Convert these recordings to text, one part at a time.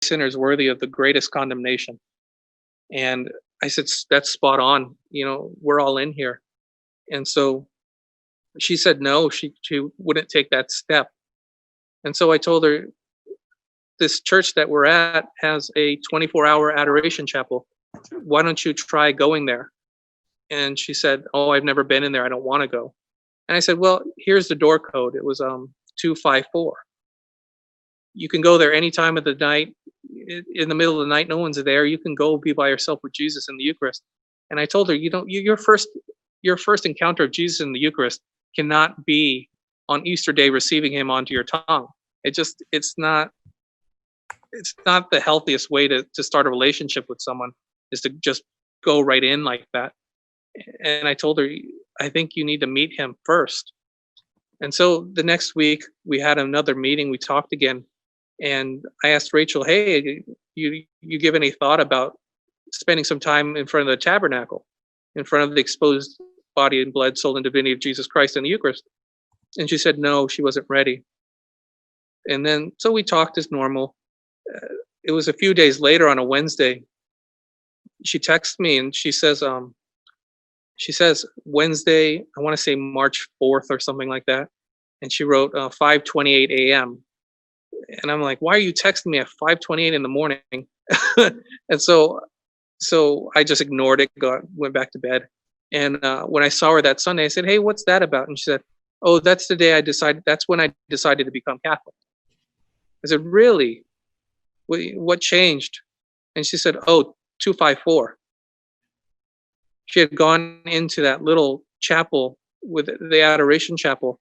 sinner is worthy of the greatest condemnation. And I said, That's spot on. We're all in here." And so she said no, she wouldn't take that step. And so I told her, "This church that we're at has a 24-hour adoration chapel. Why don't you try going there?" And she said, "Oh, I've never been in there. I don't want to go." And I said, "Well, here's the door code." It was 254. You can go there any time of the night. In the middle of the night, no one's there. You can go be by yourself with Jesus in the Eucharist. And I told her, your first encounter of Jesus in the Eucharist cannot be on Easter Day receiving him onto your tongue. It's not the healthiest way to start a relationship with someone, is to just go right in like that. And I told her, "I think you need to meet him first." And so the next week we had another meeting. We talked again, and I asked Rachel, "Hey, you give any thought about spending some time in front of the tabernacle, in front of the exposed body and blood, soul, and divinity of Jesus Christ in the Eucharist?" And she said no, she wasn't ready. And then so we talked as normal. It was a few days later on a Wednesday. She texts me and she says Wednesday, I want to say March 4th or something like that. And she wrote 5:28 a.m. And I'm like, "Why are you texting me at 5:28 in the morning?" And so I just ignored it, went back to bed. And when I saw her that Sunday, I said, "Hey, what's that about?" And she said, "Oh, that's when I decided to become Catholic." I said, "Really? What changed?" And she said, "Oh, 254." She had gone into that little chapel with the adoration chapel.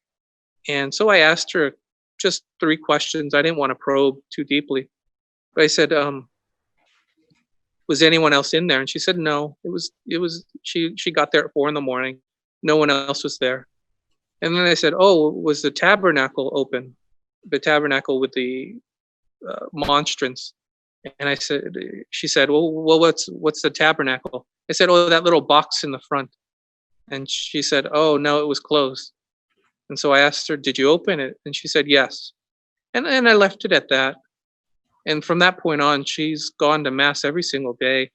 And so I asked her just 3 questions. I didn't want to probe too deeply. But I said, "Was anyone else in there?" And she said, "No." She got there at 4 in the morning. No one else was there. And then I said, "Oh, was the tabernacle open? The tabernacle with the monstrance?" And she said, "Well, what's the tabernacle?" I said, "Oh, that little box in the front." And she said, "Oh, no, it was closed." And so I asked her, "Did you open it?" And she said, "Yes." And I left it at that. And from that point on, she's gone to mass every single day.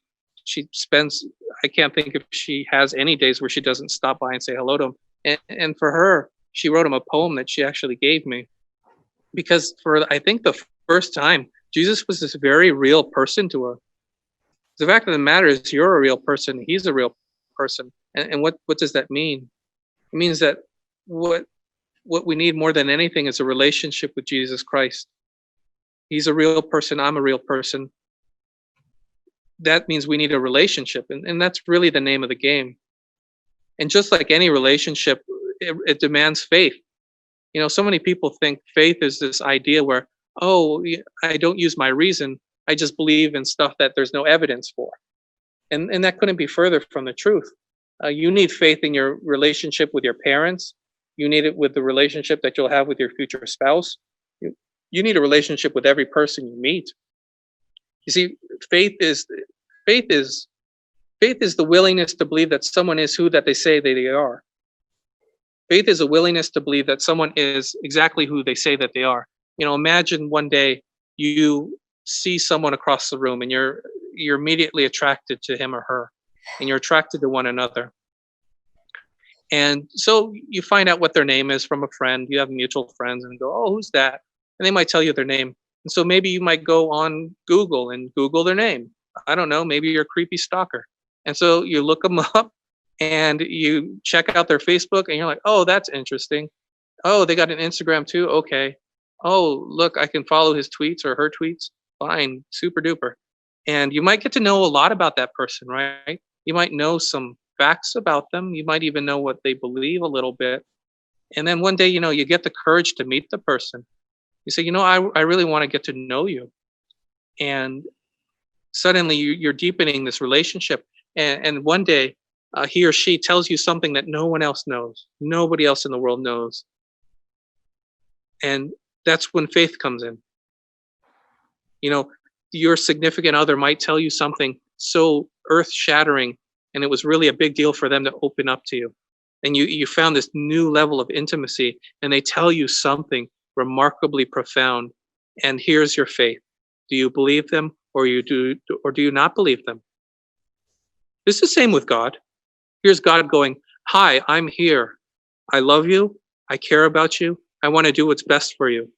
I can't think if she has any days where she doesn't stop by and say hello to him. And for her, she wrote him a poem that she actually gave me, because for, I think, the first time, Jesus was this very real person to her. The fact of the matter is, you're a real person. He's a real person. And what does that mean? It means that what we need more than anything is a relationship with Jesus Christ. He's a real person. I'm a real person. That means we need a relationship. And that's really the name of the game. And just like any relationship, it demands faith. So many people think faith is this idea where, oh, I don't use my reason. I just believe in stuff that there's no evidence for. And that couldn't be further from the truth. You need faith in your relationship with your parents. You need it with the relationship that you'll have with your future spouse. You need a relationship with every person you meet. You see, faith is the willingness to believe that someone is who that they say that they are. Faith is a willingness to believe that someone is exactly who they say that they are. Imagine one day you see someone across the room and you're immediately attracted to him or her, and you're attracted to one another. And so you find out what their name is from a friend. You have mutual friends and go, "Oh, who's that?" And they might tell you their name. And so maybe you might go on Google and Google their name. I don't know, maybe you're a creepy stalker. And so you look them up and you check out their Facebook and you're like, "Oh, that's interesting. Oh, they got an Instagram too? Okay. Oh, look, I can follow his tweets or her tweets. Fine, super duper." And you might get to know a lot about that person, right? You might know some facts about them. You might even know what they believe a little bit. And then one day, you get the courage to meet the person. You say, I really want to get to know you. And suddenly you're deepening this relationship. And one day, he or she tells you something that no one else knows. Nobody else in the world knows. And that's when faith comes in. Your significant other might tell you something so earth-shattering, and it was really a big deal for them to open up to you. And you found this new level of intimacy, and they tell you something remarkably profound. And here's your faith. Do you believe them, or do you not believe them? It's the same with God. Here's God going, "Hi, I'm here. I love you. I care about you. I want to do what's best for you.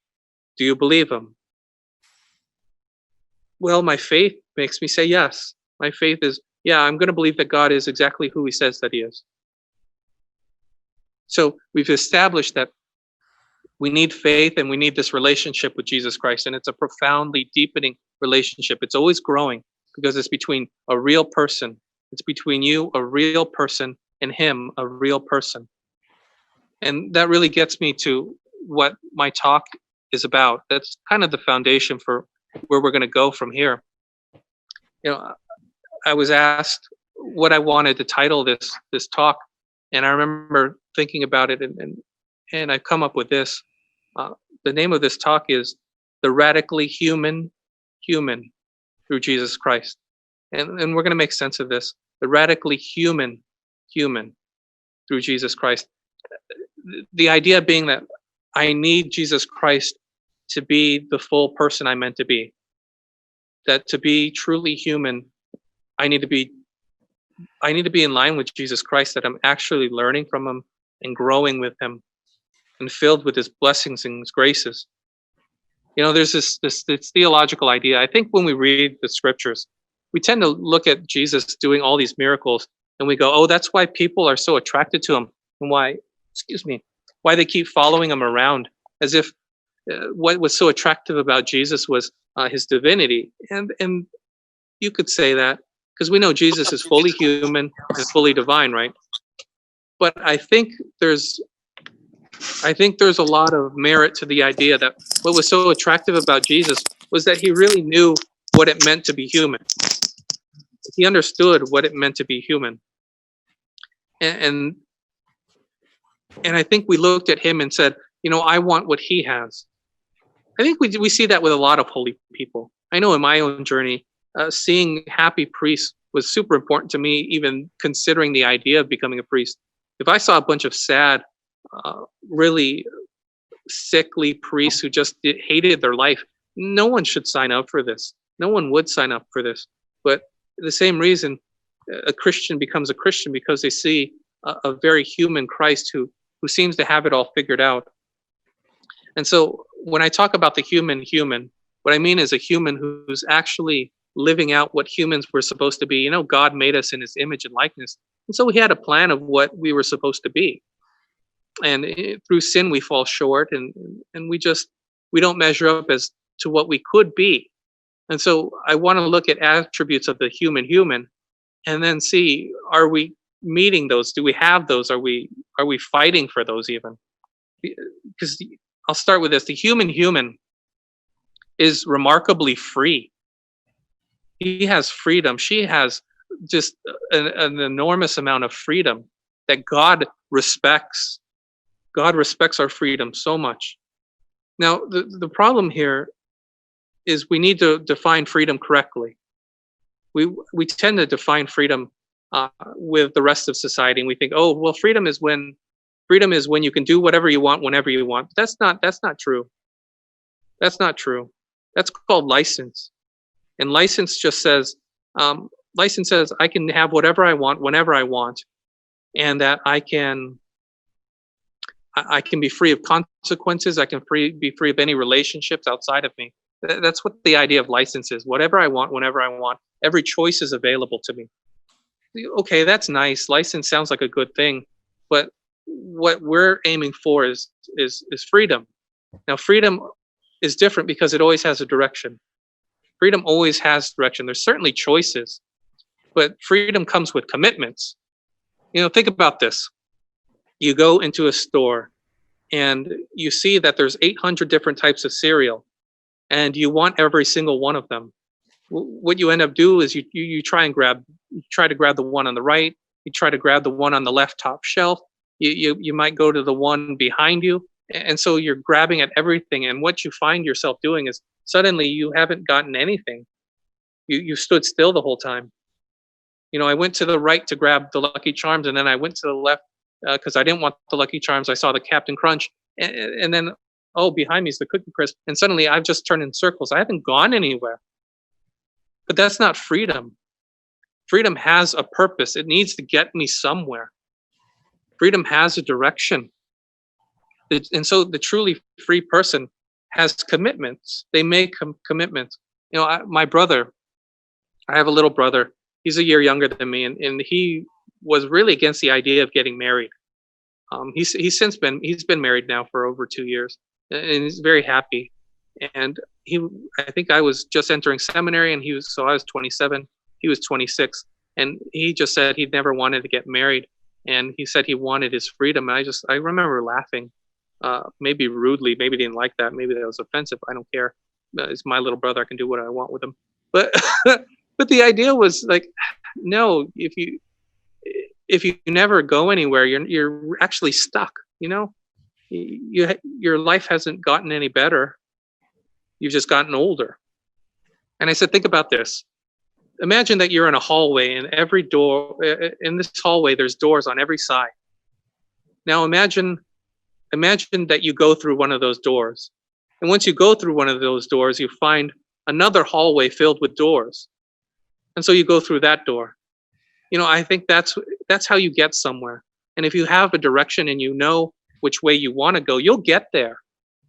Do you believe him?" Well, my faith makes me say yes. My faith is, yeah, I'm going to believe that God is exactly who he says that he is. So we've established that we need faith and we need this relationship with Jesus Christ. And it's a profoundly deepening relationship. It's always growing because it's between a real person. It's between you, a real person, and him, a real person. And that really gets me to what my talk is about. That's kind of the foundation for where we're going to go from here. You know, I was asked what I wanted to title this talk, and I remember thinking about it, and I've come up with this. The name of this talk is "The Radically Human Through Jesus Christ," and we're going to make sense of this. The radically human through Jesus Christ. The idea being that I need Jesus Christ to be the full person I'm meant to be. That to be truly human, I need to be in line with Jesus Christ, that I'm actually learning from him and growing with him and filled with his blessings and his graces. You know, there's this theological idea. I think when we read the scriptures, we tend to look at Jesus doing all these miracles and we go, oh, that's why people are so attracted to him, and why they keep following him around, as if what was so attractive about Jesus was his divinity. And you could say that because we know Jesus is fully human and fully divine, right? But I think there's a lot of merit to the idea that what was so attractive about Jesus was that he really knew what it meant to be human. He understood what it meant to be human. And I think we looked at him and said, you know, I want what he has. I think we see that with a lot of holy people. I know in my own journey, seeing happy priests was super important to me, even considering the idea of becoming a priest. If I saw a bunch of sad, really sickly priests who just hated their life, no one should sign up for this. No one would sign up for this. But the same reason a Christian becomes a Christian, because they see a very human Christ who seems to have it all figured out. And so when I talk about the human, what I mean is a human who's actually living out what humans were supposed to be. You know, God made us in his image and likeness. And so he had a plan of what we were supposed to be. And through sin, we fall short, and we don't measure up as to what we could be. And so I want to look at attributes of the human and then see, are we meeting those? Do we have those? Are we fighting for those even? Because I'll start with this. The human is remarkably free. He has freedom. She has just an enormous amount of freedom that God respects. God respects our freedom so much. Now, the problem here is we need to define freedom correctly. We tend to define freedom with the rest of society, and we think, oh, well, freedom is when you can do whatever you want whenever you want. That's not true. That's not true. That's called license. And license just says, I can have whatever I want whenever I want, and that I can be free of consequences. I can be free of any relationships outside of me. That's what the idea of license is. Whatever I want, whenever I want. Every choice is available to me. Okay, that's nice. License sounds like a good thing, but what we're aiming for is freedom. Now, freedom is different because it always has a direction. Freedom always has direction. There's certainly choices, but freedom comes with commitments. You know, think about this. You go into a store and you see that there's 800 different types of cereal, and you want every single one of them. What you end up doing is you try to grab the one on the right. You try to grab the one on the left top shelf. You might go to the one behind you, and so you're grabbing at everything. And what you find yourself doing is suddenly you haven't gotten anything. You stood still the whole time. You know, I went to the right to grab the Lucky Charms, and then I went to the left because I didn't want the Lucky Charms. I saw the Captain Crunch, and then oh, behind me is the cookie crisp, and suddenly I've just turned in circles. I haven't gone anywhere. But that's not freedom. Freedom has a purpose. It needs to get me somewhere. Freedom has a direction. And so the truly free person has commitments. They make commitments. My brother, I have a little brother. He's a year younger than me, and he was really against the idea of getting married. He's been married now for over 2 years, and he's very happy. And I think I was just entering seminary, and I was 27, he was 26, and he just said he'd never wanted to get married, and he said he wanted his freedom. And I remember laughing, maybe rudely, maybe didn't like that, maybe that was offensive. I don't care. It's my little brother. I can do what I want with him. But but the idea was like, no, if you never go anywhere, you're actually stuck. Your life hasn't gotten any better. You've just gotten older. And I said, think about this. Imagine that you're in a hallway, and every door in this hallway, there's doors on every side. Now imagine that you go through one of those doors. And once you go through one of those doors, you find another hallway filled with doors. And so you go through that door. I think that's how you get somewhere. And if you have a direction and you know which way you want to go, you'll get there.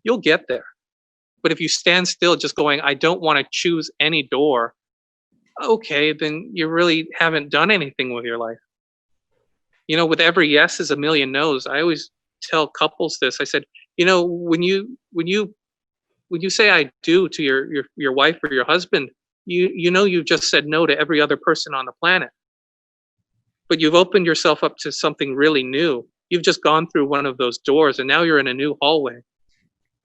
You'll get there. But if you stand still just going, I don't want to choose any door, okay, then you really haven't done anything with your life. With every yes is a million no's. I always tell couples this. I said, when you say I do to your wife or your husband, you've just said no to every other person on the planet. But you've opened yourself up to something really new. You've just gone through one of those doors, and now you're in a new hallway.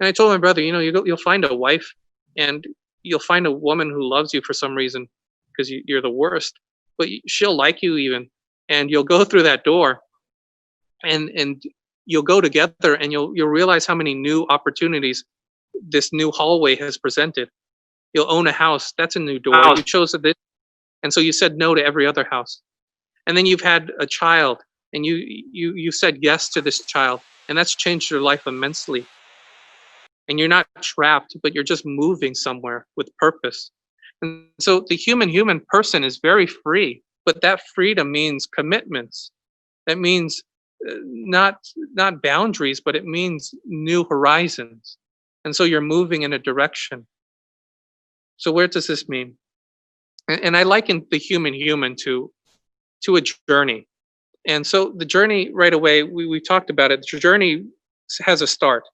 And I told my brother, you'll find a wife, and you'll find a woman who loves you for some reason because you're the worst, but she'll like you even, and you'll go through that door, and you'll go together, and you'll realize how many new opportunities this new hallway has presented. You'll own a house. That's a new door. You chose it, and so you said no to every other house. And then you've had a child, and you said yes to this child, and that's changed your life immensely. And you're not trapped, but you're just moving somewhere with purpose. And so the human person is very free, but that freedom means commitments. That means not boundaries, but it means new horizons. And so you're moving in a direction. So where does this mean? And I liken the human to a journey. And so the journey, right away, we talked about it. The journey has a start.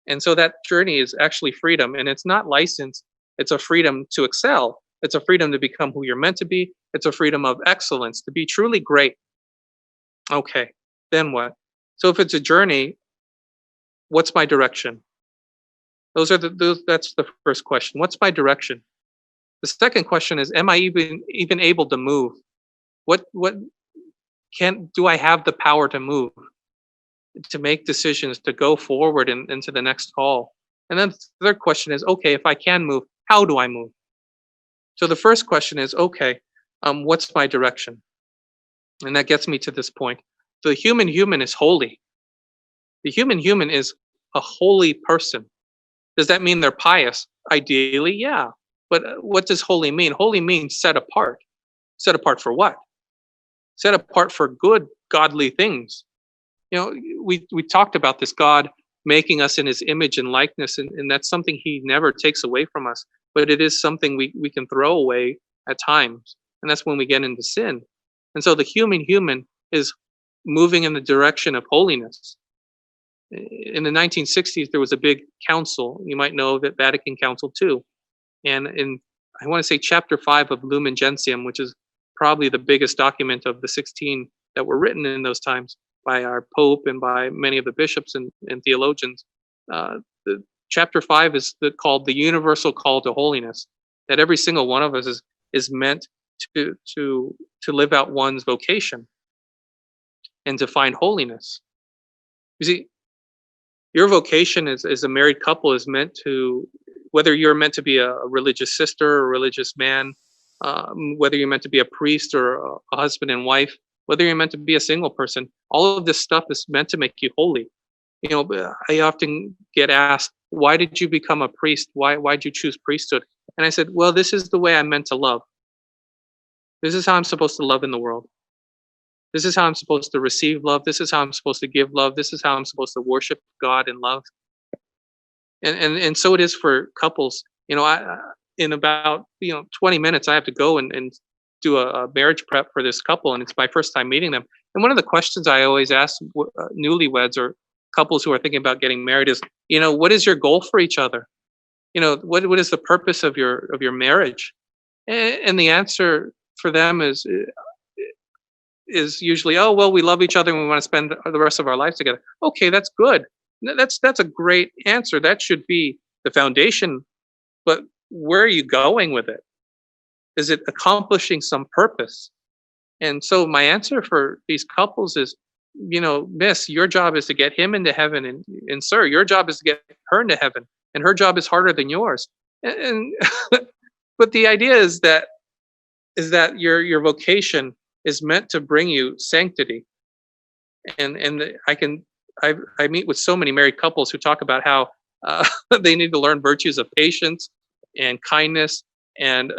And so that journey is actually freedom. And it's not license. It's a freedom to excel. It's a freedom to become who you're meant to be. It's a freedom of excellence, to be truly great. Okay, then what? So if it's a journey, what's my direction? That's the first question. What's my direction? The second question is, am I even able to move? Do I have the power to move, to make decisions, to go forward into the next call? And then the third question is, okay, if I can move, how do I move? So the first question is, okay, what's my direction? And that gets me to this point. The human is holy. The human is a holy person. Does that mean they're pious? Ideally, yeah. But what does holy mean? Holy means set apart. Set apart for what? Set apart for good, godly things. We talked about this God making us in his image and likeness, and that's something he never takes away from us, but it is something we can throw away at times, and that's when we get into sin. And so the human is moving in the direction of holiness. In the 1960s, there was a big council. You might know that Vatican Council II. And in, I want to say, chapter 5 of Lumen Gentium, which is probably the biggest document of the 16 that were written in those times by our Pope and by many of the bishops and theologians. The chapter 5 is called the Universal Call to Holiness, that every single one of us is meant to live out one's vocation and to find holiness. You see, your vocation as a married couple is meant to, whether you're meant to be a religious sister or a religious man, whether you're meant to be a priest or a husband and wife, whether you're meant to be a single person, all of this stuff is meant to make you holy. I often get asked, why did you become a priest? Why'd you choose priesthood? And I said, well, this is the way I'm meant to love. This is how I'm supposed to love in the world. This is how I'm supposed to receive love. This is how I'm supposed to give love. This is how I'm supposed to worship God in love. And so it is for couples. In about 20 minutes, I have to go and do a marriage prep for this couple, and it's my first time meeting them. And one of the questions I always ask newlyweds or couples who are thinking about getting married is, what is your goal for each other? What is the purpose of your marriage? And the answer for them is usually, oh well, we love each other and we want to spend the rest of our lives together. Okay, that's good. That's a great answer. That should be the foundation. But where are you going with it? Is it accomplishing some purpose? And so my answer for these couples is, miss, your job is to get him into heaven, and sir, your job is to get her into heaven, and her job is harder than yours. And but the idea is that your vocation is meant to bring you sanctity. And I meet with so many married couples who talk about how they need to learn virtues of patience and kindness and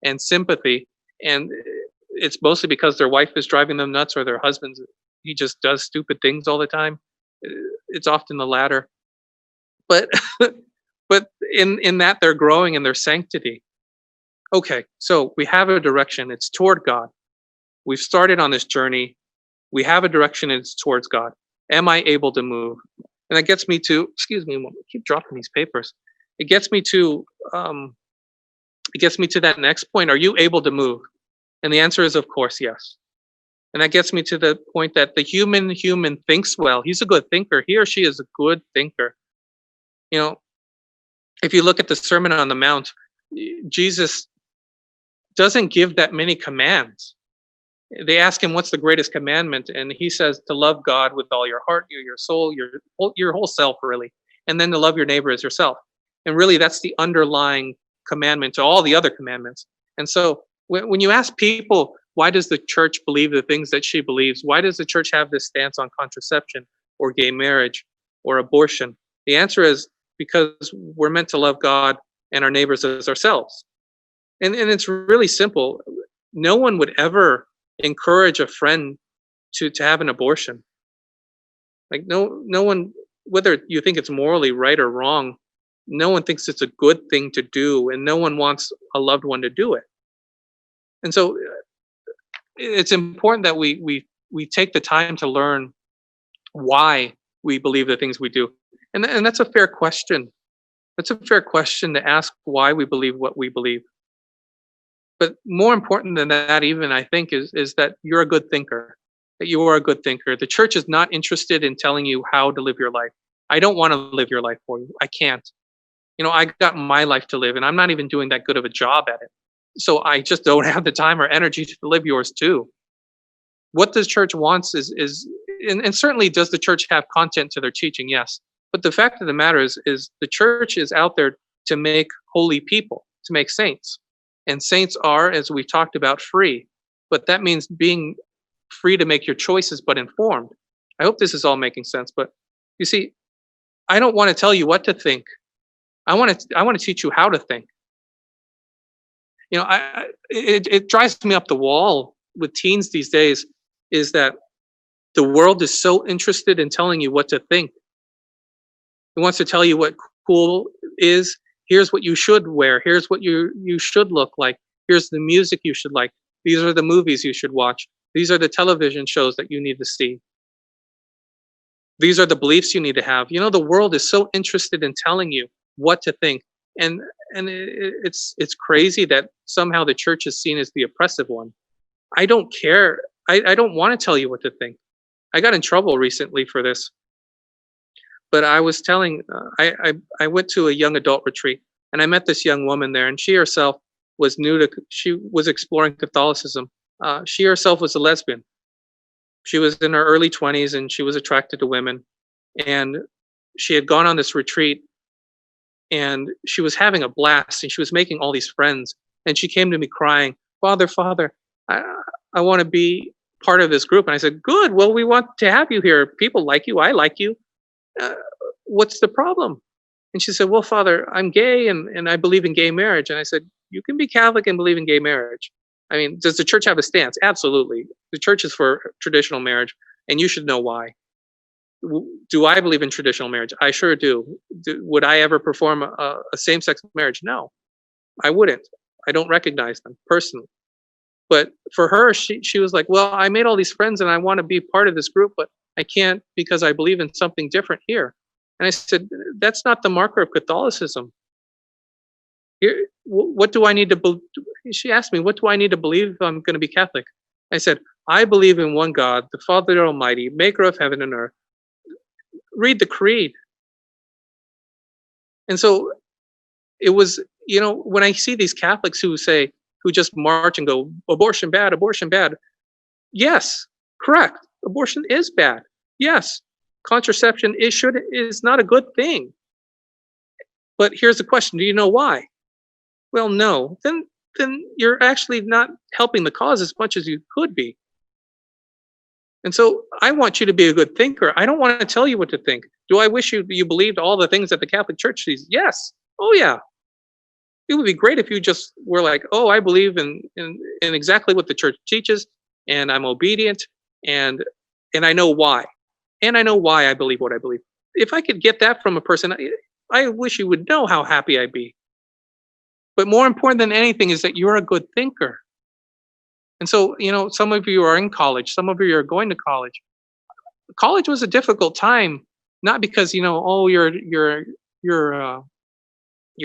and sympathy, and it's mostly because their wife is driving them nuts, or their husband, he just does stupid things all the time. It's often the latter, but but in that they're growing in their sanctity. Okay, so we have a direction, it's toward God. We've started on this journey. We have a direction, and it's towards God. Am I able to move? And that gets me to, excuse me, I keep dropping these papers. It gets me to that next point. Are you able to move? And the answer is, of course, yes. And that gets me to the point that the human thinks well. He's a good thinker. He or she is a good thinker. If you look at the Sermon on the Mount, Jesus doesn't give that many commands. They ask him, what's the greatest commandment? And he says to love God with all your heart, your soul, your whole self, really. And then to love your neighbor as yourself. And really, that's the underlying commandment to all the other commandments. And so when you ask people, why does the church believe the things that she believes? Why does the church have this stance on contraception or gay marriage or abortion? The answer is because we're meant to love God and our neighbors as ourselves. And it's really simple. No one would ever encourage a friend to have an abortion. Like no one, whether you think it's morally right or wrong, no one thinks it's a good thing to do, and no one wants a loved one to do it. And so it's important that we take the time to learn why we believe the things we do. And that's a fair question. That's a fair question to ask, why we believe what we believe. But more important than that, even, I think, is that you're a good thinker, that you are a good thinker. The church is not interested in telling you how to live your life. I don't want to live your life for you. I can't. I got my life to live, and I'm not even doing that good of a job at it. So I just don't have the time or energy to live yours too. What the church wants is and certainly does the church have content to their teaching? Yes. But the fact of the matter is the church is out there to make holy people, to make saints. And saints are, as we talked about, free. But that means being free to make your choices, but informed. I hope this is all making sense. But you see, I don't want to tell you what to think. I want to teach you how to think. It drives me up the wall with teens these days is that the world is so interested in telling you what to think. It wants to tell you what cool is. Here's what you should wear. Here's what you should look like. Here's the music you should like. These are the movies you should watch. These are the television shows that you need to see. These are the beliefs you need to have. The world is so interested in telling you what to think. And it's crazy that somehow the church is seen as the oppressive one. I don't care. I don't want to tell you what to think. I got in trouble recently for this. But I was telling, I went to a young adult retreat, and I met this young woman there, and she herself was she was exploring Catholicism. She herself was a lesbian. She was in her early 20s, and she was attracted to women. And she had gone on this retreat, and she was having a blast, and she was making all these friends. And she came to me crying, Father, I want to be part of this group. And I said, good, well, we want to have you here. People like you. I like you. uh, what's the problem? And she said, well, Father, I'm gay and I believe in gay marriage. And I said, you can be Catholic and believe in gay marriage. I mean, does the church have a stance? Absolutely. The church is for traditional marriage, and you should know why. Do I believe in traditional marriage? I sure do. Would I ever perform a same sex marriage? No, I wouldn't. I don't recognize them personally. But for her, she was like, well, I made all these friends and I want to be part of this group, but I can't because I believe in something different here. And I said, that's not the marker of Catholicism. Here, what do I need to believe? She asked me, what do I need to believe if I'm going to be Catholic? I said, I believe in one God, the Father Almighty, maker of heaven and earth. Read the creed. And so it was, when I see these Catholics who just march and go, abortion bad, abortion bad. Yes, correct. Abortion is bad. Yes, contraception is not a good thing. But here's the question: do you know why? Well, no. Then you're actually not helping the cause as much as you could be. And so I want you to be a good thinker. I don't want to tell you what to think. Do I wish you believed all the things that the Catholic Church sees? Yes. Oh yeah. It would be great if you just were like, oh, I believe in exactly what the church teaches, and I'm obedient, and I know why. And I know why I believe what I believe. If I could get that from a person, I wish you would know how happy I'd be. But more important than anything is that you're a good thinker. And so, some of you are in college, some of you are going to college. College was a difficult time, not because, oh, you're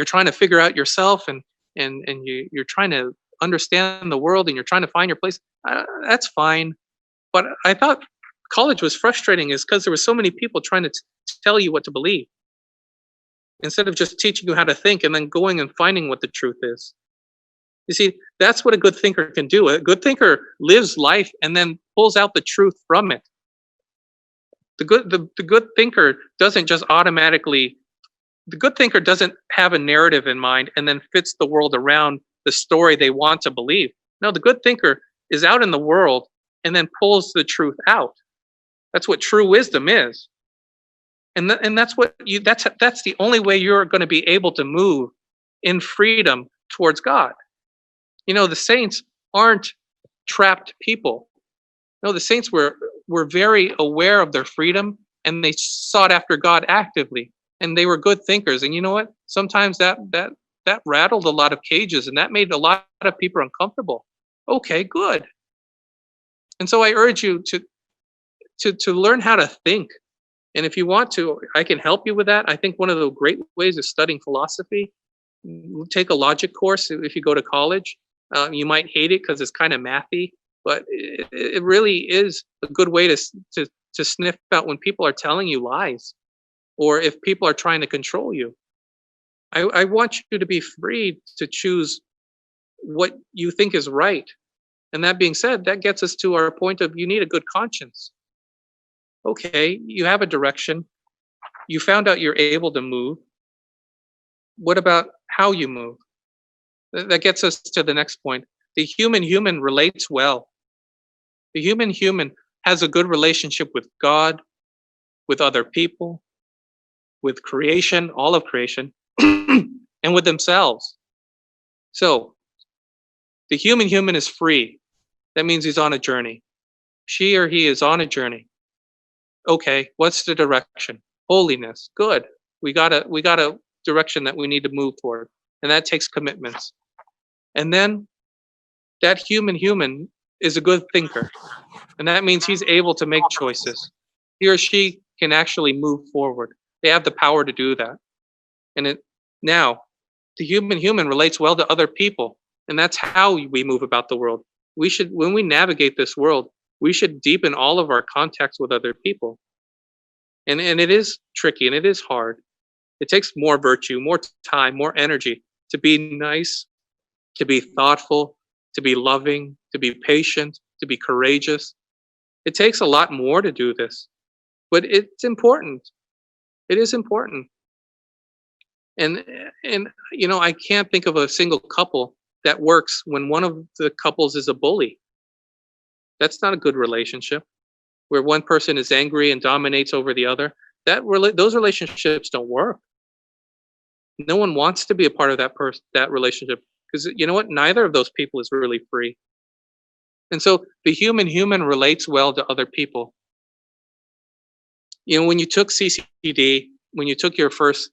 trying to figure out yourself and you're trying to understand the world and you're trying to find your place. That's fine. But I thought college was frustrating is because there were so many people trying to tell you what to believe instead of just teaching you how to think and then going and finding what the truth is. You see, that's what a good thinker can do. A good thinker lives life and then pulls out the truth from it. The good thinker doesn't just automatically. The good thinker doesn't have a narrative in mind and then fits the world around the story they want to believe. No, the good thinker is out in the world and then pulls the truth out. That's what true wisdom is. And that's that's the only way you're going to be able to move in freedom towards God. The saints aren't trapped people. No, the saints were very aware of their freedom and they sought after God actively. And they were good thinkers. And you know what? Sometimes that rattled a lot of cages and that made a lot of people uncomfortable. Okay, good. And so I urge you to learn how to think. And if you want to, I can help you with that. I think one of the great ways is studying philosophy. Take a logic course if you go to college. You might hate it because it's kind of mathy, but it really is a good way to sniff out when people are telling you lies, or if people are trying to control you. I want you to be free to choose what you think is right. And that being said, that gets us to our point of you need a good conscience. Okay, you have a direction. You found out you're able to move. What about how you move? That gets us to the next point. The human relates well. The human has a good relationship with God, with other people, with creation, all of creation, and with themselves. So, the human is free. That means he's on a journey. She or he is on a journey. Okay, what's the direction? Holiness. Good. We got a direction that we need to move toward, and that takes commitments. And then that human is a good thinker, and that means he's able to make choices. He or she can actually move forward. They have the power to do that. And now, the human relates well to other people, and that's how we move about the world. When we navigate this world, we should deepen all of our contacts with other people. And it is tricky and it is hard. It takes more virtue, more time, more energy to be nice, to be thoughtful, to be loving, to be patient, to be courageous. It takes a lot more to do this, but it's important. It is important. And I can't think of a single couple that works when one of the couples is a bully. That's not a good relationship. Where one person is angry and dominates over the other. those relationships don't work. No one wants to be a part of that relationship, because you know what? Neither of those people is really free. And so the human relates well to other people. You know, when you took CCD, when you took your first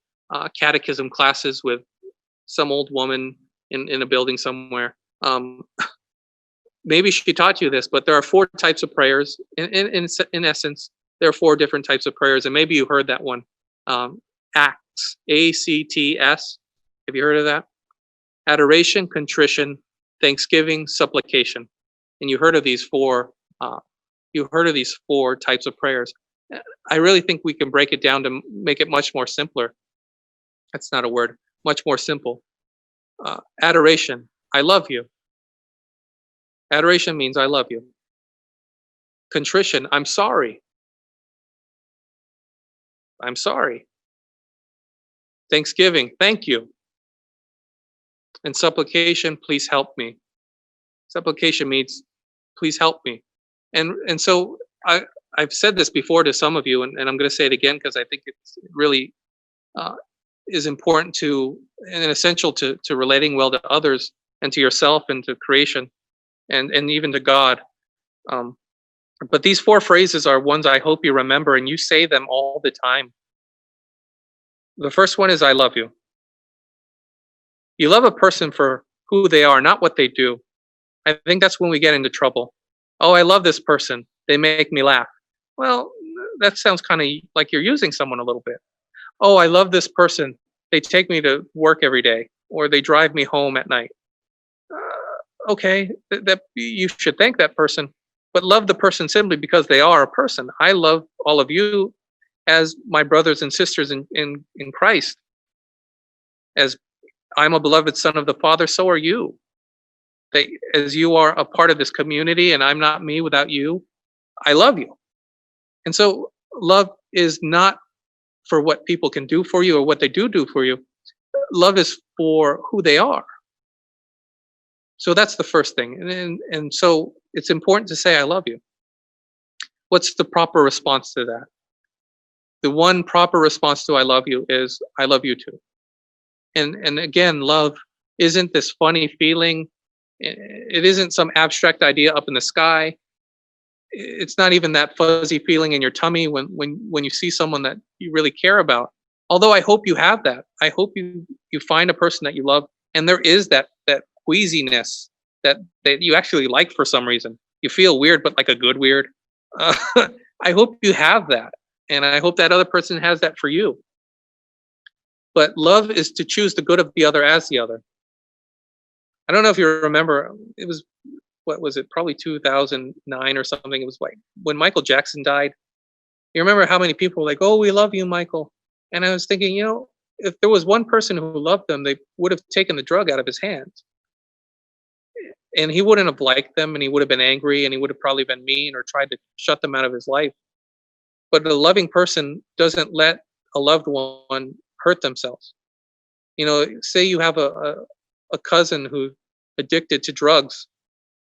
catechism classes with some old woman in a building somewhere, maybe she taught you this, but there are four types of prayers. In essence, there are four different types of prayers, and maybe you heard that one. Acts, ACTS. Have you heard of that? Adoration, contrition, thanksgiving, supplication. And you heard of these four. You heard of these four types of prayers. I really think we can break it down to make it much more simpler. That's not a word. Much more simple. Adoration. I love you. Adoration means I love you. Contrition. I'm sorry. I'm sorry. Thanksgiving. Thank you. And supplication. Please help me. Supplication means please help me. And so I've said this before to some of you, and I'm going to say it again because I think it really is important to and essential to relating well to others and to yourself and to creation and even to God. But these four phrases are ones I hope you remember, and you say them all the time. The first one is I love you. You love a person for who they are, not what they do. I think that's when we get into trouble. Oh, I love this person. They make me laugh. Well, that sounds kind of like you're using someone a little bit. Oh, I love this person. They take me to work every day, or they drive me home at night. Okay, that you should thank that person, but love the person simply because they are a person. I love all of you as my brothers and sisters in Christ. As I'm a beloved son of the Father, so are you. As you are a part of this community, and I'm not me without you, I love you. And so love is not for what people can do for you or what they do for you. Love is for who they are. So that's the first thing. And so it's important to say, I love you. What's the proper response to that? The one proper response to I love you is, I love you too. And again, love isn't this funny feeling. It isn't some abstract idea up in the sky. It's not even that fuzzy feeling in your tummy when you see someone that you really care about. Although I hope you have that. I hope you find a person that you love, and there is that queasiness that you actually like for some reason. You feel weird, but like a good weird. I hope you have that, and I hope that other person has that for you. But love is to choose the good of the other as the other. I don't know if you remember, it was, what was it, probably 2009 or something. It was like when Michael Jackson died. You remember how many people were like, oh, we love you, Michael. And I was thinking, if there was one person who loved them, they would have taken the drug out of his hands. And he wouldn't have liked them, and he would have been angry, and he would have probably been mean or tried to shut them out of his life. But a loving person doesn't let a loved one hurt themselves. Say you have a cousin who's addicted to drugs.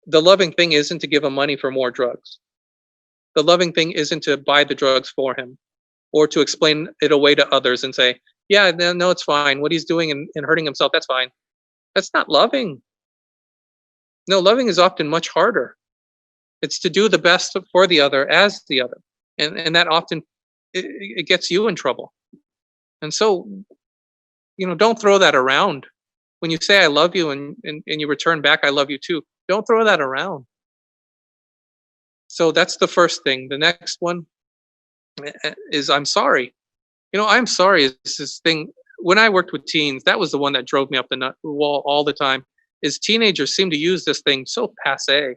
The loving thing isn't to give him money for more drugs. The loving thing isn't to buy the drugs for him or to explain it away to others and say, yeah, no, it's fine. What he's doing and hurting himself, that's fine. That's not loving. No, loving is often much harder. It's to do the best for the other as the other. And that often, it gets you in trouble. And so, don't throw that around. When you say I love you and you return back, I love you too, don't throw that around. So that's the first thing. The next one is I'm sorry. I'm sorry is this thing. When I worked with teens, that was the one that drove me up the wall all the time, is teenagers seem to use this thing so passé.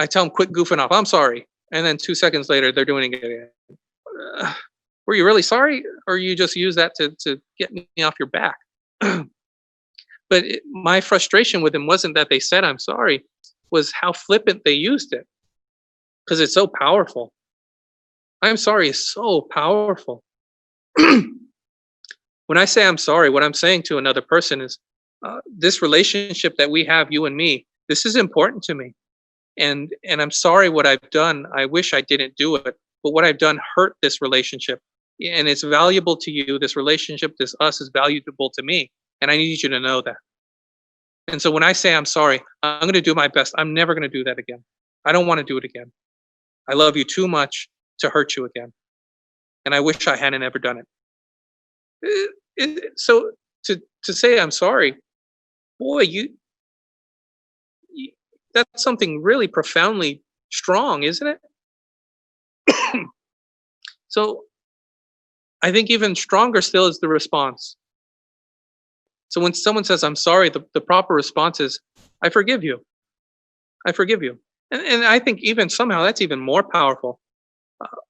I tell them, quit goofing off. I'm sorry. And then 2 seconds later, they're doing it again. Were you really sorry? Or you just use that to get me off your back? But my frustration with him wasn't that they said I'm sorry, was how flippant they used it, because it's so powerful. I'm sorry is so powerful. When I say I'm sorry, what I'm saying to another person is, this relationship that we have, you and me, this is important to me, and I'm sorry what I've done. I wish I didn't do it, but what I've done hurt this relationship. And it's valuable to you. This relationship, this us is valuable to me. And I need you to know that. And so when I say I'm sorry, I'm going to do my best. I'm never going to do that again. I don't want to do it again. I love you too much to hurt you again. And I wish I hadn't ever done it. So to say I'm sorry, boy, you that's something really profoundly strong, isn't it? So I think even stronger still is the response. So when someone says I'm sorry, the proper response is I forgive you. I forgive you. And I think even somehow that's even more powerful.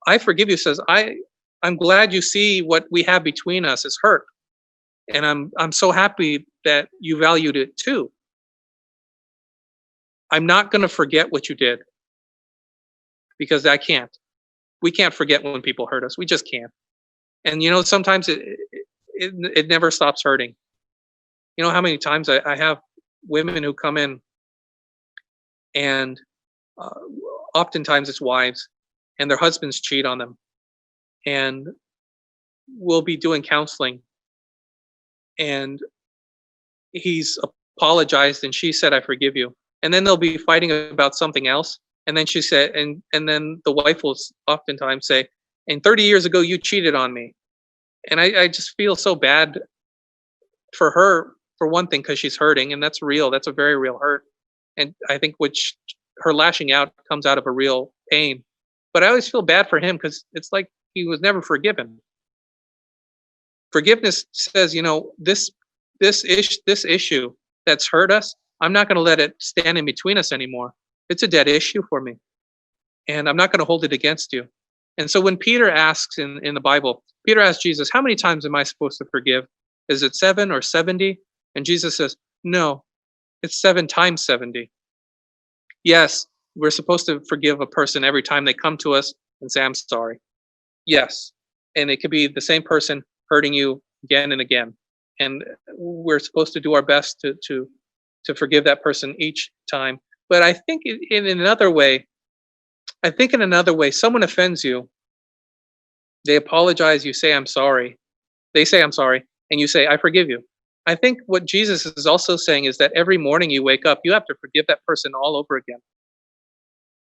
I forgive you says I'm glad you see what we have between us is hurt, and I'm so happy that you valued it too. I'm not going to forget what you did because I can't. We can't forget when people hurt us. We just can't. And sometimes it never stops hurting. You know how many times I have women who come in, and uh, oftentimes it's wives, and their husbands cheat on them, and we'll be doing counseling, and he's apologized, and she said, "I forgive you," and then they'll be fighting about something else, and then she said, and then the wife will oftentimes say, "And 30 years ago, you cheated on me," and I just feel so bad for her, for one thing, because she's hurting, and that's real. That's a very real hurt, and I think which her lashing out comes out of a real pain. But I always feel bad for him because it's like he was never forgiven. Forgiveness says, this issue that's hurt us, I'm not going to let it stand in between us anymore. It's a dead issue for me, and I'm not going to hold it against you. And so when Peter asks in the Bible, Peter asks Jesus, "How many times am I supposed to forgive? Is it 7 or 70?" And Jesus says, "No, it's 7 times 70." Yes, we're supposed to forgive a person every time they come to us and say, "I'm sorry." Yes. And it could be the same person hurting you again and again. And we're supposed to do our best to forgive that person each time. But I think in another way, someone offends you, they apologize, you say, "I'm sorry." They say, "I'm sorry," and you say, "I forgive you." I think what Jesus is also saying is that every morning you wake up, you have to forgive that person all over again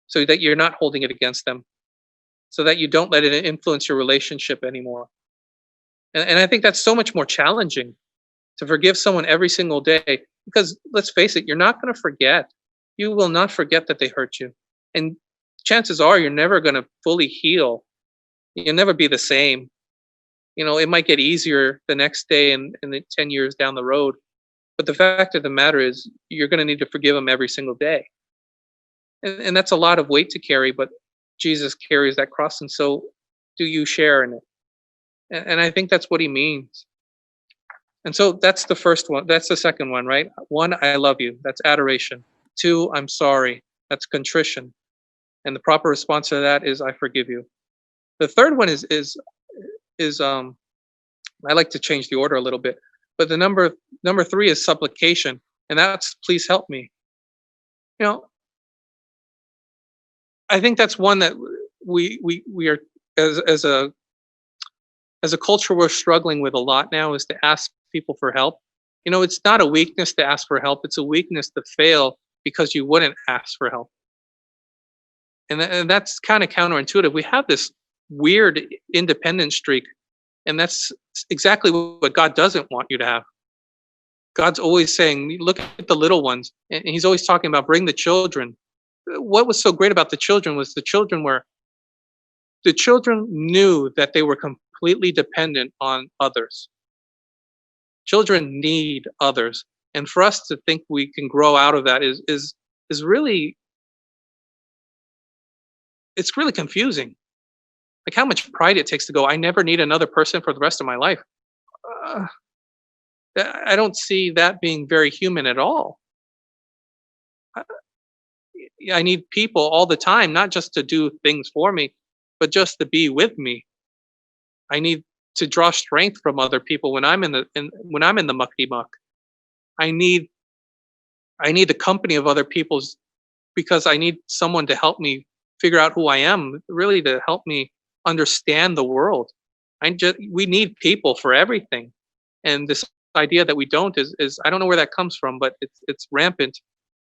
so that you're not holding it against them, so that you don't let it influence your relationship anymore. And I think that's so much more challenging to forgive someone every single day because let's face it, you're not going to forget. You will not forget that they hurt you. And chances are you're never going to fully heal. You'll never be the same. It might get easier the next day and then 10 years down the road. But the fact of the matter is, you're going to need to forgive them every single day. And that's a lot of weight to carry, but Jesus carries that cross. And so do you share in it? And I think that's what he means. And so that's the first one. That's the second one, right? 1, I love you. That's adoration. 2, I'm sorry. That's contrition. And the proper response to that is I forgive you. The third one is I like to change the order a little bit, but the number 3 is supplication, and that's please help me. You know, I think that's one that we are as a culture we're struggling with a lot now is to ask people for help. It's not a weakness to ask for help; it's a weakness to fail because you wouldn't ask for help, and that's kind of counterintuitive. We have this weird independent streak, and that's exactly what God doesn't want you to have. God's always saying, "Look at the little ones," and He's always talking about bring the children. What was so great about the children was the children knew that they were completely dependent on others. Children need others, and for us to think we can grow out of that is really it's really confusing. Like how much pride it takes to go, I never need another person for the rest of my life. Uh, I don't see that being very human at all. I I need people all the time, not just to do things for me, but just to be with me. I need to draw strength from other people when when I'm in the mucky muck. I need I need the company of other people's because I need someone to help me figure out who I am, really to help me understand the world. We need people for everything, and this idea that we don't is I don't know where that comes from, but it's rampant,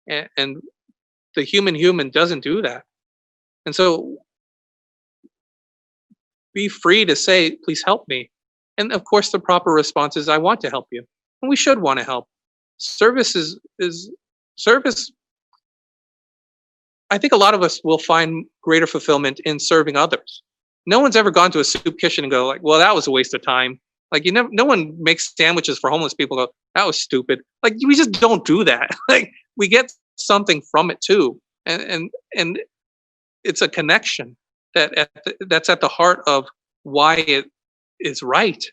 and the human doesn't do that. And so be free to say, please help me. And of course, the proper response is, I want to help you. And we should want to help. Service is service. I think a lot of us will find greater fulfillment in serving others. No one's ever gone to a soup kitchen and go like, well, that was a waste of time. Like no one makes sandwiches for homeless people. Go, that was stupid. Like we just don't do that. Like we get something from it too, and it's a connection that's at the heart of why it is right.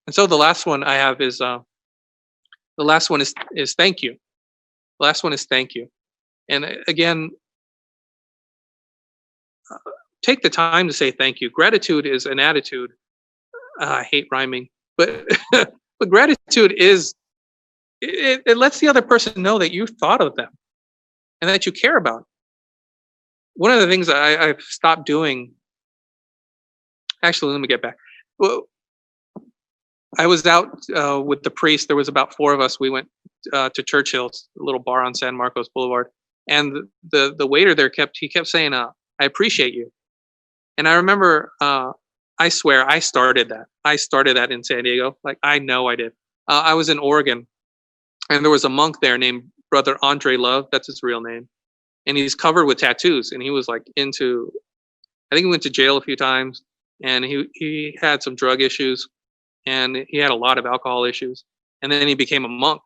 And so the last one I have is thank you. The last one is thank you. And again, take the time to say thank you. Gratitude is an attitude. I hate rhyming, but but gratitude is it lets the other person know that you thought of them and that you care about. One of the things I've stopped doing. Actually, let me get back. Well, I was out with the priest. There was about 4 of us. We went to Churchill's, a little bar on San Marcos Boulevard, and the waiter there kept saying, "I appreciate you." And I remember, I swear, I started that. I started that in San Diego. Like I know I did. I was in Oregon, and there was a monk there named Brother Andre Love. That's his real name, and he's covered with tattoos. And he was like into. I think he went to jail a few times, and he had some drug issues, and he had a lot of alcohol issues, and then he became a monk.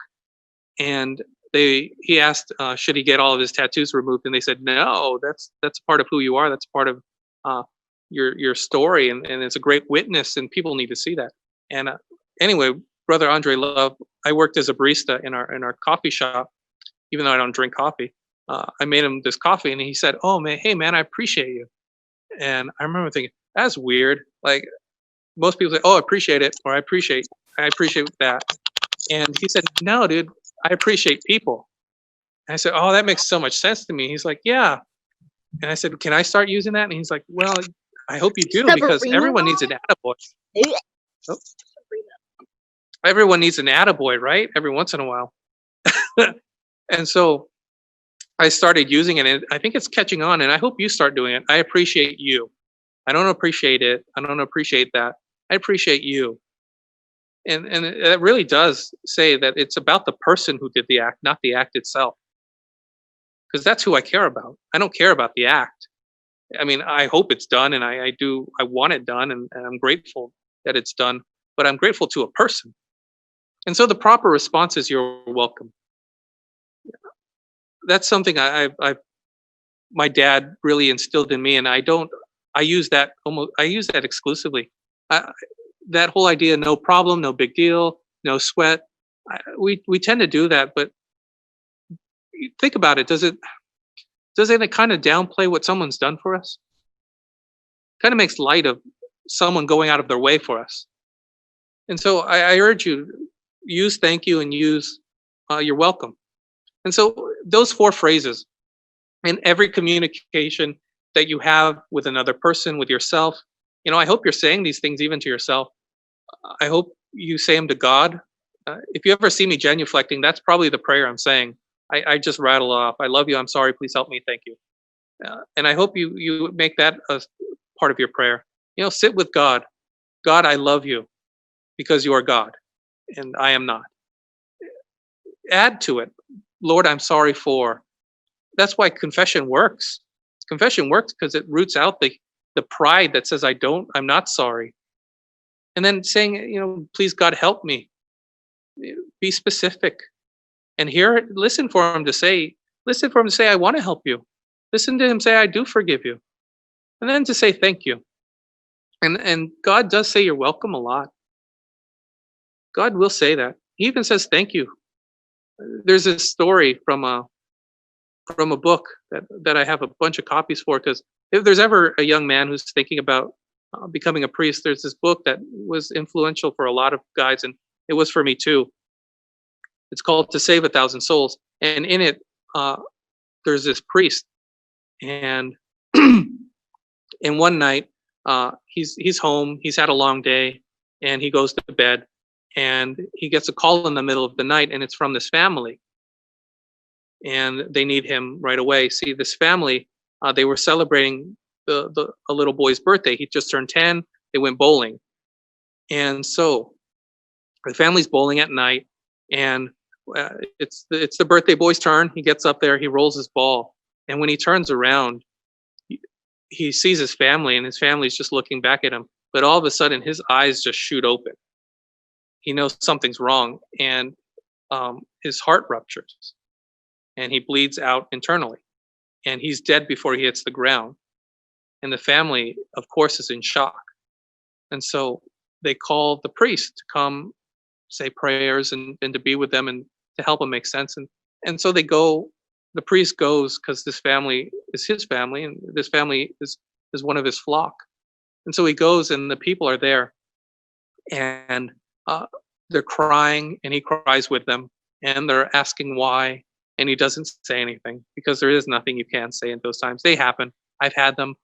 And he asked, should he get all of his tattoos removed, and they said no. That's part of who you are. That's part of your story, and it's a great witness, and people need to see that. And anyway, Brother Andre Love, I worked as a barista in our coffee shop, even though I don't drink coffee. I made him this coffee, and he said, "Oh man, hey man, I appreciate you." And I remember thinking, that's weird. Like most people say, "Oh, I appreciate it," or I appreciate that." And he said, "No, dude, I appreciate people." And I said, "Oh, that makes so much sense to me." He's like, "Yeah." And I said, "Can I start using that?" And he's like, "Well, I hope you do, because everyone needs an attaboy." Oh, everyone needs an attaboy, right? Every once in a while. And so I started using it, and I think it's catching on, and I hope you start doing it. I appreciate you. I don't appreciate it. I don't appreciate that. I appreciate you. And it really does say that it's about the person who did the act, not the act itself. Because that's who I care about. I don't care about the act. I mean, I hope it's done, and I want it done, and I'm grateful that it's done, but I'm grateful to a person. And so the proper response is, you're welcome. That's something my dad really instilled in me, and I use that exclusively. That whole idea, no problem, no big deal, no sweat. We tend to do that, but think about it. Does it kind of downplay what someone's done for us? Kind of makes light of someone going out of their way for us. And so I urge you, use thank you and use you're welcome. And so those 4 phrases in every communication that you have with another person, with yourself, I hope you're saying these things even to yourself. I hope you say them to God. If you ever see me genuflecting, that's probably the prayer I'm saying. I just rattle off, "I love you, I'm sorry, please help me, thank you." And I hope you make that a part of your prayer. Sit with God. God, I love you because you are God and I am not. Add to it, Lord, I'm sorry for. That's why confession works. Confession works because it roots out the pride that says, I'm not sorry. And then saying, please God, help me. Be specific. And listen for him to say, I want to help you. Listen to him say, I do forgive you. And then to say thank you. And God does say you're welcome a lot. God will say that. He even says thank you. There's a story from a book that I have a bunch of copies for, because if there's ever a young man who's thinking about becoming a priest, there's this book that was influential for a lot of guys, and it was for me too. It's called To Save 1,000 Souls, and in it, there's this priest, and And one night, he's home. He's had a long day, and he goes to bed, and he gets a call in the middle of the night, and it's from this family, and they need him right away. See, this family, they were celebrating the a little boy's birthday. He just turned 10. They went bowling, and so the family's bowling at night, and it's the birthday boy's turn. He gets up there, he rolls his ball, and when he turns around, he sees his family, and his family's just looking back at him. But all of a sudden, his eyes just shoot open. He knows something's wrong, and his heart ruptures, and he bleeds out internally, and he's dead before he hits the ground. And the family, of course, is in shock. And so they call the priest to come say prayers and to be with them and to help them make sense. And so they go. The priest goes because this family is his family, and this family is one of his flock. And so he goes, and the people are there, and they're crying, and he cries with them, and they're asking why, and he doesn't say anything because there is nothing you can say in those times. They happen. I've had them.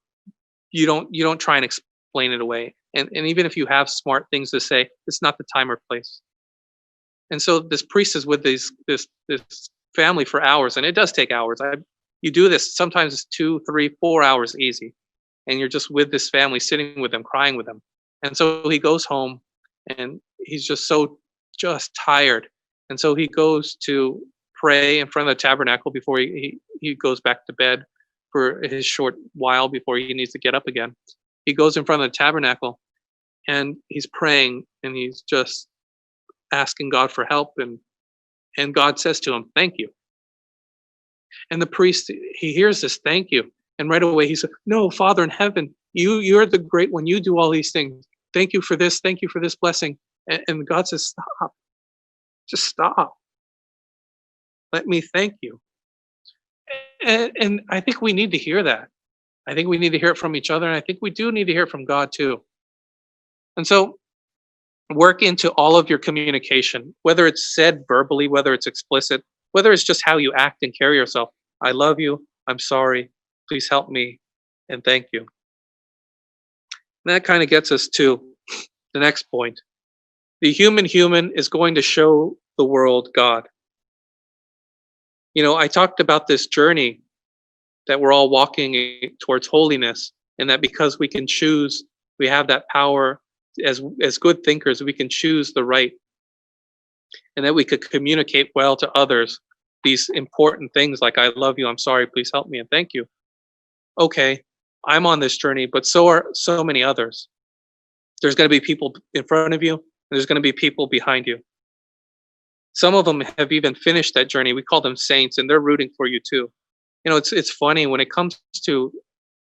You don't try and explain it away. And even if you have smart things to say, it's not the time or place. And so this priest is with this family for hours, and it does take hours. You do this sometimes it's 2, 3, 4 hours easy, and you're just with this family, sitting with them, crying with them. And so he goes home, and he's just tired, and so he goes to pray in front of the tabernacle before he goes back to bed for his short while before he needs to get up again. He goes in front of the tabernacle, and he's praying, and he's just asking God for help, and God says to him, "Thank you." And the priest, he hears this "thank you," and right away he said, "No, Father in heaven, you're the great one. You do all these things. Thank you for this. Thank you for this blessing." And God says, "Stop. Just stop. Let me thank you." And I think we need to hear that. I think we need to hear it from each other, and I think we do need to hear it from God too. And so work into all of your communication, whether it's said verbally, whether it's explicit, whether it's just how you act and carry yourself. I love you. I'm sorry. Please help me. And thank you. And that kind of gets us to the next point. The human is going to show the world God. I talked about this journey that we're all walking towards holiness, and that because we can choose, we have that power as good thinkers, we can choose the right, and that we could communicate well to others these important things like I love you, I'm sorry, please help me, and thank you. Okay, I'm on this journey, but so are so many others. There's going to be people in front of you, and there's going to be people behind you. Some of them have even finished that journey. We call them saints, and they're rooting for you too. It's funny when it comes to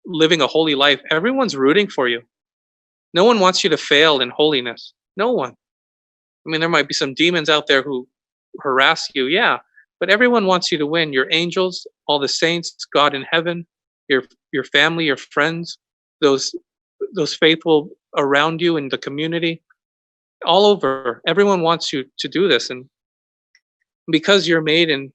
living a holy life, everyone's rooting for you. No one wants you to fail in holiness. No one. I mean, there might be some demons out there who harass you, yeah, but everyone wants you to win. Your angels, all the saints, God in heaven, your family, your friends, those faithful around you in the community, all over. Everyone wants you to do this, and because you're made in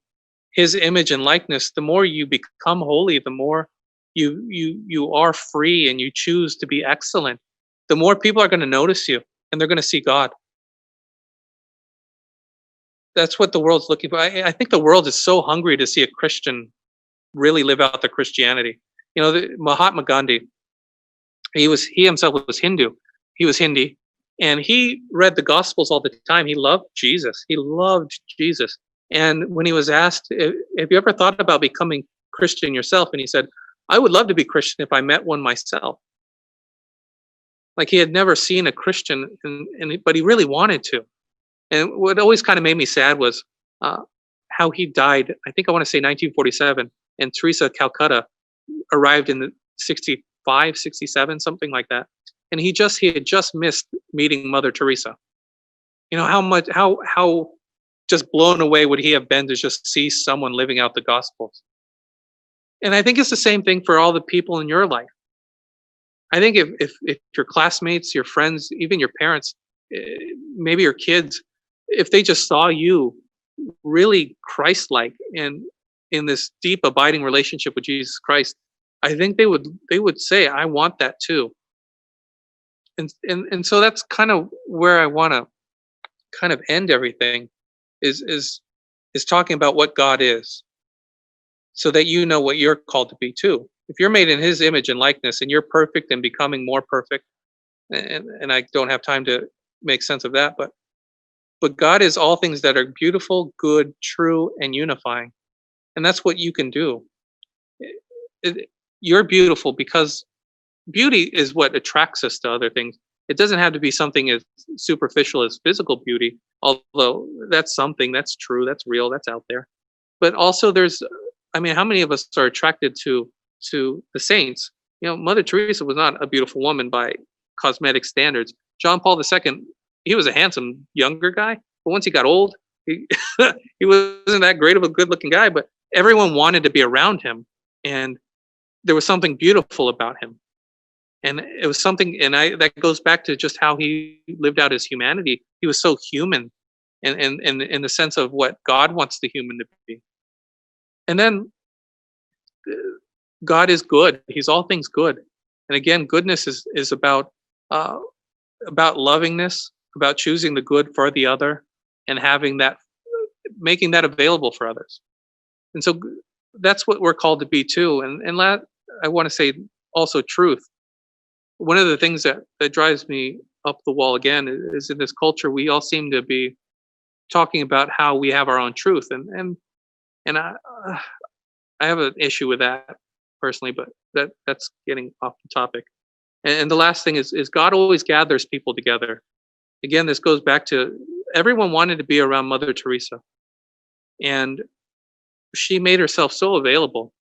His image and likeness, the more you become holy, the more you are free and you choose to be excellent, the more people are going to notice you, and they're going to see God. That's what the world's looking for. I think the world is so hungry to see a Christian really live out their Christianity. Mahatma Gandhi, he himself was Hindu. He was Hindi, and he read the Gospels all the time. He loved Jesus. He loved Jesus. And when he was asked, "Have you ever thought about becoming Christian yourself?" and he said, "I would love to be Christian if I met one myself." Like he had never seen a Christian, but he really wanted to. And what always kind of made me sad was how he died. I think I want to say 1947, and Teresa Calcutta arrived in the 65, 67, something like that. And he had just missed meeting Mother Teresa. How just blown away would he have been to just see someone living out the Gospels. And I think it's the same thing for all the people in your life. I think if your classmates, your friends, even your parents, maybe your kids, if they just saw you really Christ-like and in this deep abiding relationship with Jesus Christ, I think they would say, I want that too. And so that's kind of where I want to kind of end everything is is is talking about what God is, so that you know what you're called to be too. If you're made in his image and likeness and you're perfect and becoming more perfect, and I don't have time to make sense of that, but God is all things that are beautiful, good, true, and unifying. And that's what you can do. It- you're beautiful because beauty is what attracts us to other things. It doesn't have to be something as superficial as physical beauty, although that's something that's true, that's real, that's out there. But also there's, I mean, how many of us are attracted to the saints? You know, Mother Teresa was not a beautiful woman by cosmetic standards. John Paul II, he was a handsome younger guy, but once he got old, he he wasn't that great of a good looking guy, but everyone wanted to be around him, and there was something beautiful about him. And it was something, and I that goes back to just how he lived out his humanity. He was so human, and in the sense of what God wants the human to be. And then uh, God is good. He's all things good. And again, goodness is uh, about lovingness, about choosing the good for the other, and having that, making that available for others. And so that's what we're called to be too. I want to say also truth. One of the things that drives me up the wall again is in this culture we all seem to be talking about how we have our own truth, and I have an issue with that personally, but that's getting off the topic. And the last thing is God always gathers people together. Again, this goes back to everyone wanted to be around Mother Teresa, and she made herself so available.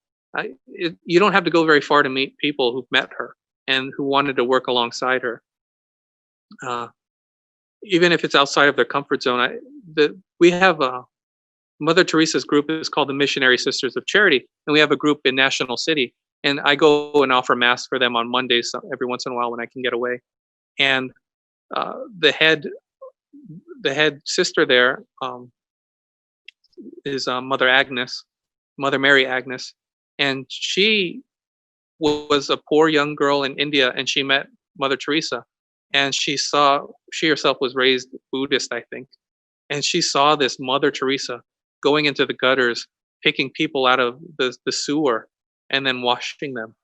You don't have to go very far to meet people who've met her and who wanted to work alongside her, uh, even if it's outside of their comfort zone. We have Mother Teresa's group is called the Missionary Sisters of Charity, and we have a group in National City. And I go and offer mass for them on Mondays every once in a while when I can get away. And uh, the head the head sister there is Mother Agnes, Mother Mary Agnes, and she was a poor young girl in India, and she met Mother Teresa, and she herself was raised Buddhist, I think, and she saw this Mother Teresa going into the gutters, picking people out of the sewer, and then washing them,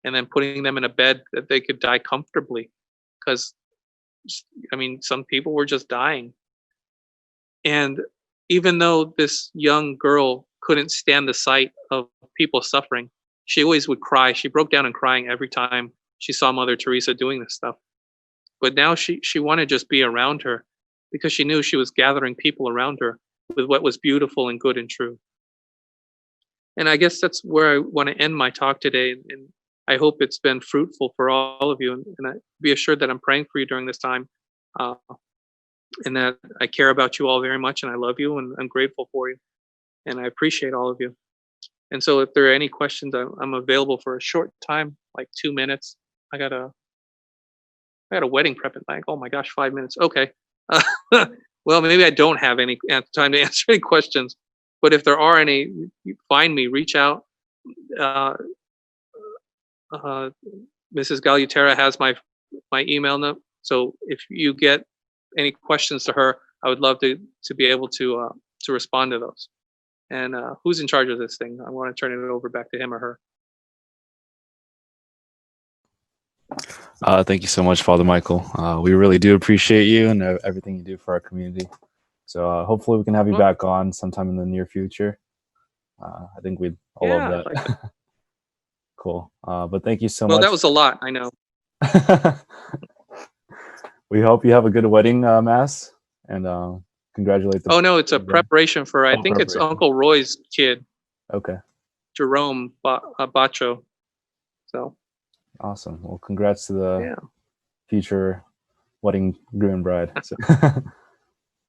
and then putting them in a bed that they could die comfortably, because I mean, some people were just dying. And even though this young girl couldn't stand the sight of people suffering, she always would cry. She broke down and crying every time she saw Mother Teresa doing this stuff. But now she wanted to just be around her because she knew she was gathering people around her with what was beautiful and good and true. And I guess that's where I want to end my talk today. And I hope it's been fruitful for all of you. And I be assured that I'm praying for you during this time. Uh, and that I care about you all very much, and I love you, and I'm grateful for you, and I appreciate all of you. And so, if there are any questions, I'm available for a short time, like 2 minutes. I got a wedding prep at like, oh my gosh, 5 minutes. Okay. Uh, well, maybe I don't have any time to answer any questions, but if there are any, find me, reach out. Uh, uh, Mrs. Galutera has my email note, so if you get any questions to her, I would love to be able to respond to those. And who's in charge of this thing? I want to turn it over back to him or her. Thank you so much, Father Michael. We really do appreciate you and everything you do for our community. So hopefully we can have you back on sometime in the near future. I think we'd all love that. Like that. Cool. But thank you so much. Well, that was a lot, I know. We hope you have a good wedding mass, and congratulate the. Oh no, it's a preparation for I think it's Uncle Roy's kid. Okay. Jerome Bacho. So. Awesome. Well, congrats to the future wedding groom and bride. So.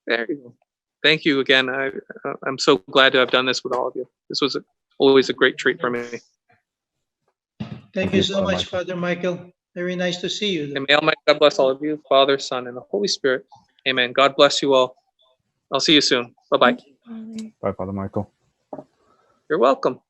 There you go. Thank you again. I'm so glad to have done this with all of you. This was always a great treat for me. Thank you so much, Father Michael. Very nice to see you. And may Almighty God bless all of you, Father, Son, and the Holy Spirit. Amen. God bless you all. I'll see you soon. Bye-bye. Bye, Father Michael. You're welcome.